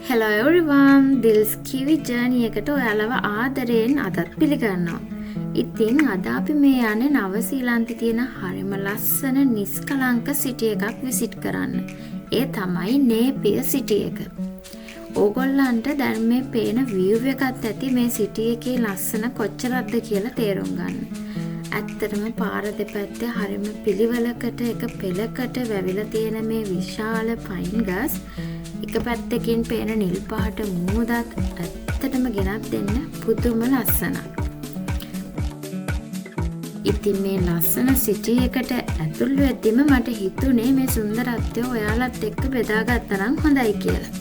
Hello everyone, Dil's Kiwi journey එකට ඔයාලව ආදරයෙන් අදත් පිළිගන්නවා. ඉතින් අද අපි මේ යන්නේ නවසීලන්තේ තියෙන හරිම ලස්සන නිස්කලංක සිටි එකක් විසිට් කරන්න. ඒ තමයි නේපියර් සිටි එක. ඕගොල්ලන්ට දැන් මේ පේන view එකත් ඇති මේ සිටි එකේ ලස්සන කොච්චරක්ද කියලා තේරුම් ගන්න. ඇත්තටම පාර දෙපැත්තේ හරිම පිළිවෙලකට එක පෙළකට වැවිලා තියෙන මේ විශාල පයින් ගස් එක පැත්තකින් පේන නිල් පාට මූදත් ඇත්තටම ගෙනත් දෙන්න පුදුම ලස්සනක්. ඉතින් මේ ලස්සන සිටි එකට ඇතුල් වෙද්දිම මට හිතුනේ මේ සුන්දරත්වය ඔයාලත් එක්ක බෙදාගත්තා නම් හොඳයි කියලා.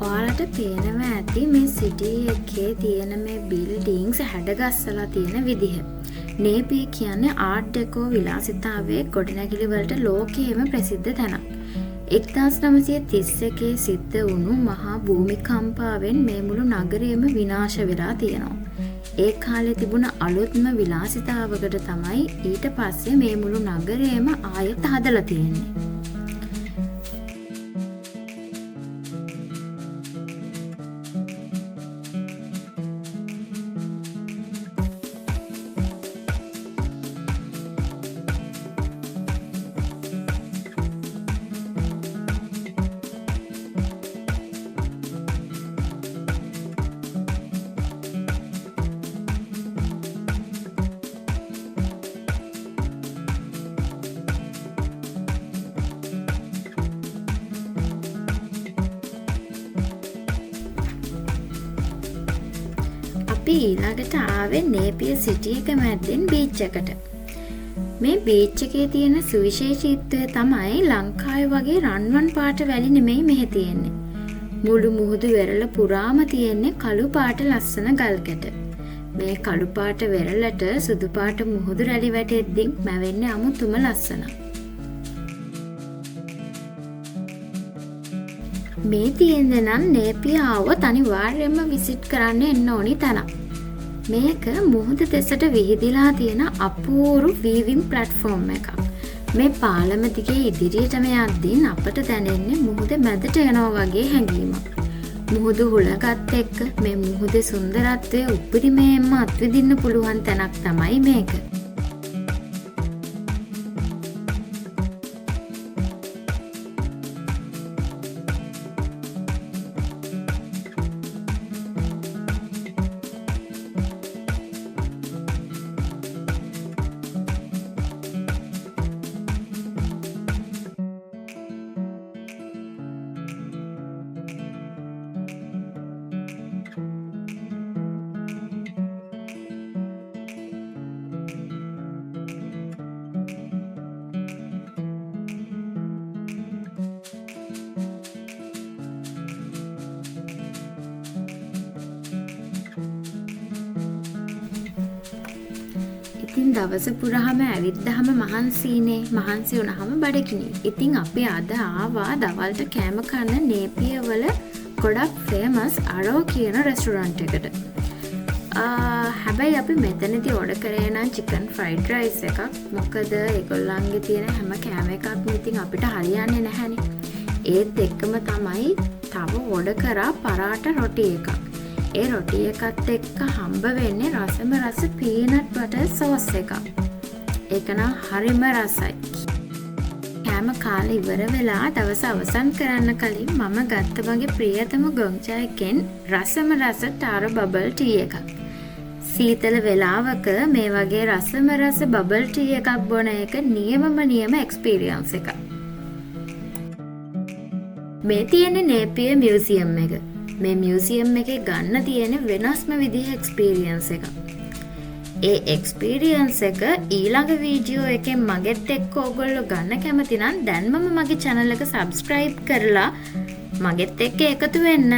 ඔයාලට පේනවා ඇති මේ සිටි එකේ තියෙන මේ බිල්ඩින්ග්ස් හැඩගස්සලා තියෙන විදිහ. නේපියර් කියන්නේ ආර්ට් ඩෙකෝ විලාසිතාවේ ගොඩනැගිලි වලට ලෝකයේම ප්‍රසිද්ධ තැනක්. 1931 සිද්ධ වුණු මහා භූමිකම්පාවෙන් මේ මුළු නගරයම විනාශ වෙලා තියෙනවා. ඒ කාලේ තිබුණ අලුත්ම විලාසිතාවකට තමයි ඊට පස්සේ මේ මුළු නගරයම ආයෙත් හදලා තියෙන්නේ. ඊළඟට ආවේ නේපියර් සිටි එක මැද්දෙන් බීච් එකට. මේ බීච් එකේ තියෙන සුවිශේෂීත්වය තමයි ලංකාවේ වගේ රන්වන් පාට වැලි නෙමෙයි මෙහෙ තියෙන්නේ. මුළු මුහුදු වෙරළ පුරාම තියෙන්නේ කළු පාට ලස්සන ගල්කැට. මේ කළු පාට වෙරළට සුදු පාට මුහුදු රැලි වැටෙද්දී මැවෙන්නේ අමුතුම ලස්සනක්. මේ තියෙන්නේ නම් නේපියර් ආවොත් අනිවාර්යයෙන්ම විසිට් කරන්න එන්න ඕනි තැනක්. මේක මුහුද දෙසට විහිදිලා තියෙන අපූරු වීවිං ප්ලැට්ෆෝම් එකක්. මේ පාලම දිගේ ඉදිරියටම යද්දී අපට දැනෙන්නේ මුහුද මැදට යනවා වගේ හැඟීමක්. මුහුදු හුලඟත් එක්ක මේ මුහුදේ සුන්දරත්වය උපරිමයෙන්ම අත්විඳින්න පුළුවන් තැනක් තමයි මේක. ඉතින් දවස පුරාම ඇවිද්දාම මහන්සිනේ මහන්සි වුණාම බඩගිනි. ඉතින් අපි අද ආවා දවල්ට කෑම කන්න නේපියර් වල ගොඩක් ෆේමස් අරෝ කියන රෙස්ටොරන්ට් එකට. හැබැයි අපි මෙතනදී ඕඩර් කරේ නම් චිකන් ෆ්‍රයිඩ් රයිස් එකක්. මොකද ඒගොල්ලන්ගේ තියෙන හැම කෑම එකක්ම ඉතින් අපිට හරියන්නේ නැහැනේ. ඒත් එක්කම තමයි තව ඕඩර් කරා පරාට රොටි එකක්. ඒ රොටි එකත් එක්ක හම්බ වෙන්නේ රසම රස පීනට් බටර් සෝස් එකක්. ඒක නම් හරිම රසයි. කෑම කාලේ ඉවර වෙලා දවස අවසන් කරන්න කලින් මම ගත්ත මගේ ප්‍රියතම ගොංචා එකෙන් රසම රස ටාර බබල් ටී එකක්. සීතල වෙලාවක මේ වගේ රසම රස බබල් ටී එකක් බොන එක නියම එක්ස්පීරියන්ස් එකක්. මේ තියෙන්නේ නේපියර් මියුසියම් එක. මේ මියුසියම් එකේ ගන්න තියෙන වෙනස්ම විදිහේ එක්ස්පීරියන්ස් එකක්. ඒ එක්ස්පීරියන්ස් එක ඊළඟ වීඩියෝ එකෙන් මගෙත් එක්ක ඕගොල්ලෝ ගන්න කැමති නම් දැන්මම මගේ channel එක subscribe කරලා මගෙත් එක්ක එකතු වෙන්න.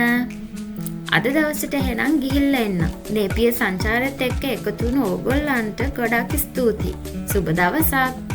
අද දවසට එහෙනම් ගිහිල්ලා එන්න. නේපියර් සංචාරයත් එක්ක එකතු වුණු ඕගොල්ලන්ට ගොඩක් ස්තුතියි. සුබ දවසක්.